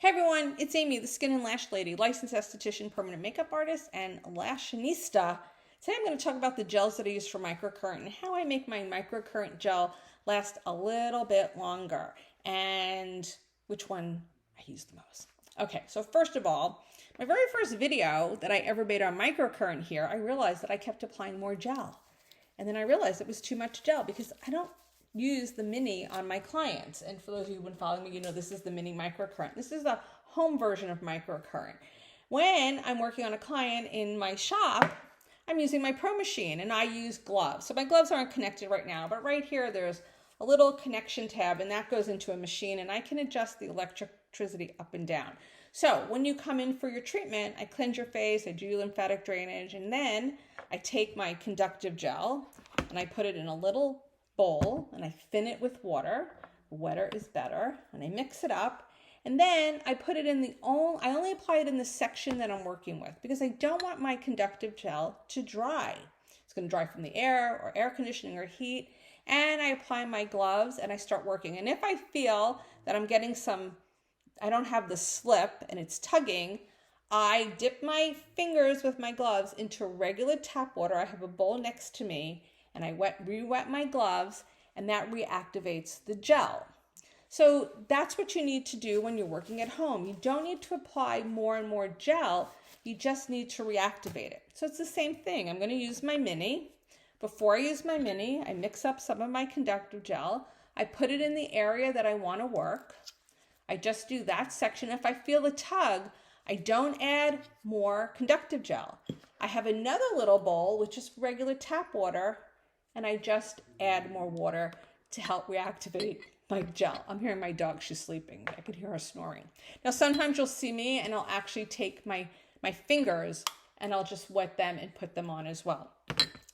Hey everyone, it's Amy, the Skin and Lash Lady, licensed esthetician, permanent makeup artist, and lashionista. Today I'm going to talk about the gels that I use for microcurrent and how I make my microcurrent gel last a little bit longer and which one I use the most. Okay, so first of all, my very first video that I ever made on microcurrent here, I realized that I kept applying more gel. And then I realized it was too much gel because I don't use the mini on my clients. And for those of you who've been following me, you know this is the mini microcurrent. This is the home version of microcurrent. When I'm working on a client in my shop, I'm using my Pro Machine and I use gloves. So my gloves aren't connected right now, but right here there's a little connection tab and that goes into a machine and I can adjust the electricity up and down. So when you come in for your treatment, I cleanse your face, I do lymphatic drainage, and then I take my conductive gel and I put it in a little bowl and I thin it with water. Wetter is better. And I mix it up. And then I put it in I only apply it in the section that I'm working with because I don't want my conductive gel to dry. It's going to dry from the air or air conditioning or heat. And I apply my gloves and I start working. And if I feel that I'm getting I don't have the slip and it's tugging, I dip my fingers with my gloves into regular tap water. I have a bowl next to me and I re-wet my gloves and that reactivates the gel. So that's what you need to do when you're working at home. You don't need to apply more and more gel. You just need to reactivate it. So it's the same thing. I'm going to use my mini. Before I use my mini, I mix up some of my conductive gel. I put it in the area that I want to work. I just do that section. If I feel the tug, I don't add more conductive gel. I have another little bowl with just regular tap water and I just add more water to help reactivate my gel. I'm hearing my dog, she's sleeping. I could hear her snoring. Now sometimes you'll see me and I'll actually take my fingers and I'll just wet them and put them on as well.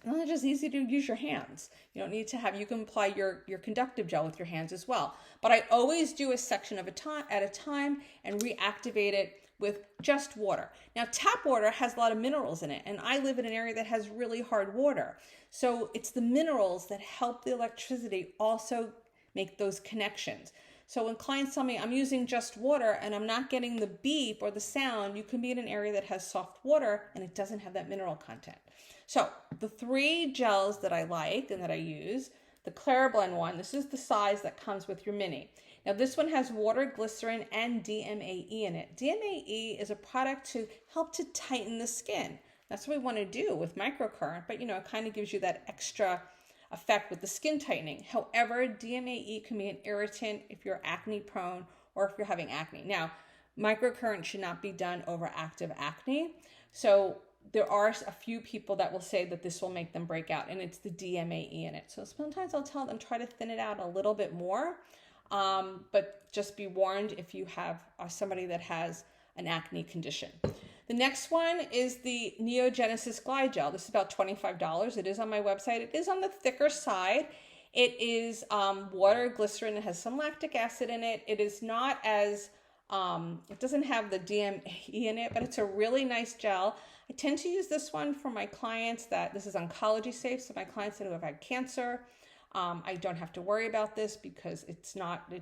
And it's just easy to use your hands. You don't need to you can apply your conductive gel with your hands as well. But I always do a section at a time and reactivate it with just water. Now tap water has a lot of minerals in it and I live in an area that has really hard water. So it's the minerals that help the electricity also make those connections. So when clients tell me I'm using just water and I'm not getting the beep or the sound, you can be in an area that has soft water and it doesn't have that mineral content. So the 3 gels that I like and that I use, the Clairblend one, this is the size that comes with your mini. Now this one has water, glycerin, and DMAE in it. DMAE is a product to help to tighten the skin. That's what we want to do with microcurrent, but it kind of gives you that extra effect with the skin tightening. However, DMAE can be an irritant if you're acne prone or if you're having acne. Now, microcurrent should not be done over active acne. So there are a few people that will say that this will make them break out and it's the DMAE in it. So sometimes I'll tell them try to thin it out a little bit more, but just be warned if you have somebody that has an acne condition. The next one is the Neogenesis Glide Gel. This is about $25. It is on my website. It is on the thicker side. It is water, glycerin. It has some lactic acid in it. It is not as, it doesn't have the DME in it, but it's a really nice gel. I tend to use this one for my clients this is oncology safe. So my clients that have had cancer, I don't have to worry about this because it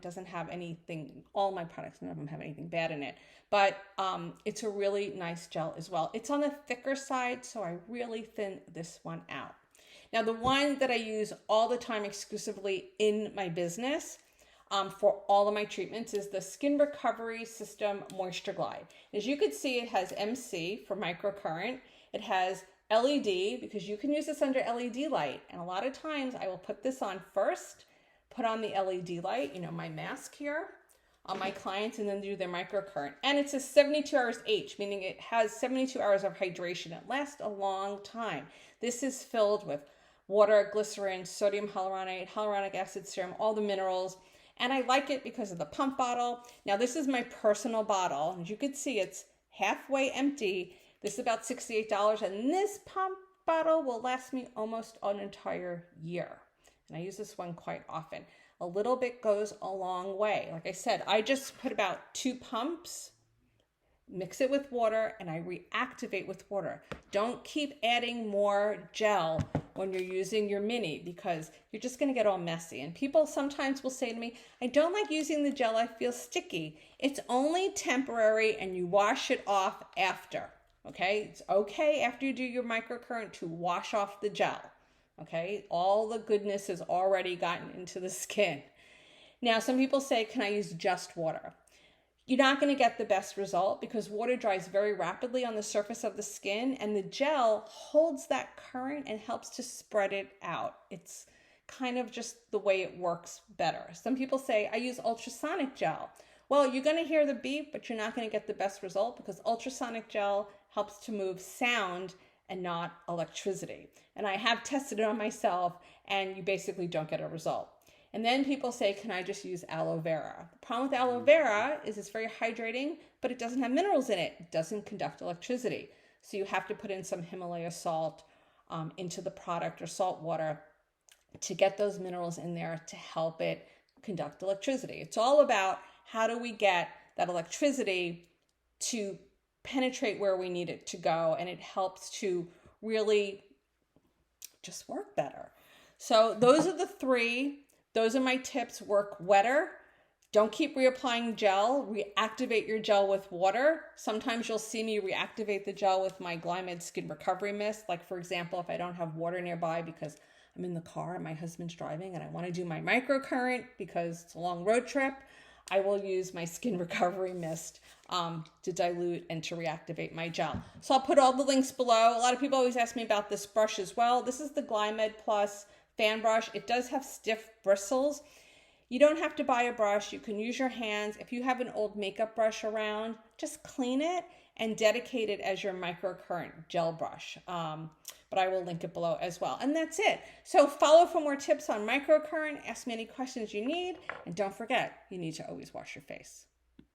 doesn't have anything, all my products, none of them have anything bad in it, but it's a really nice gel as well. It's on the thicker side, so I really thin this one out. Now the one that I use all the time exclusively in my business for all of my treatments is the Skin Recovery System Moisture Glide. As you can see, it has MC for microcurrent. It has LED because you can use this under LED light. And a lot of times I will put this on first, put on the LED light, my mask here on my clients and then do their microcurrent. And it says 72 hours H, meaning it has 72 hours of hydration. It lasts a long time. This is filled with water, glycerin, sodium hyaluronate, hyaluronic acid serum, all the minerals. And I like it because of the pump bottle. Now this is my personal bottle. As you can see, it's halfway empty. This is about $68, and this pump bottle will last me almost an entire year. And I use this one quite often. A little bit goes a long way. Like I said, I just put about 2 pumps mix it with water, and I reactivate with water. Don't keep adding more gel when you're using your mini, because you're just going to get all messy. And people sometimes will say to me, I don't like using the gel, I feel sticky. It's only temporary, and you wash it off after. Okay, it's okay after you do your microcurrent to wash off the gel. Okay, all the goodness has already gotten into the skin. Now, some people say, can I use just water? You're not going to get the best result because water dries very rapidly on the surface of the skin, and the gel holds that current and helps to spread it out. It's kind of just the way it works better. Some people say, I use ultrasonic gel. Well, you're going to hear the beep, but you're not going to get the best result because ultrasonic gel helps to move sound and not electricity. And I have tested it on myself, and you basically don't get a result. And then people say, can I just use aloe vera? The problem with aloe vera is it's very hydrating, but it doesn't have minerals in it. It doesn't conduct electricity. So you have to put in some Himalaya salt into the product, or salt water, to get those minerals in there to help it conduct electricity. It's all about how do we get that electricity to penetrate where we need it to go, and it helps to really just work better. So those are the three. Those are my tips. Work wetter. Don't keep reapplying gel. Reactivate your gel with water. Sometimes you'll see me reactivate the gel with my Glymed Skin Recovery Mist. Like, for example, if I don't have water nearby because I'm in the car and my husband's driving and I want to do my microcurrent because it's a long road trip, I will use my Skin Recovery Mist to dilute and to reactivate my gel. So I'll put all the links below. A lot of people always ask me about this brush as well. This is the Glymed Plus fan brush. It does have stiff bristles. You don't have to buy a brush. You can use your hands. If you have an old makeup brush around, just clean it and dedicate it as your microcurrent gel brush. But I will link it below as well. And that's it. So follow for more tips on microcurrent. Ask me any questions you need. And don't forget, you need to always wash your face.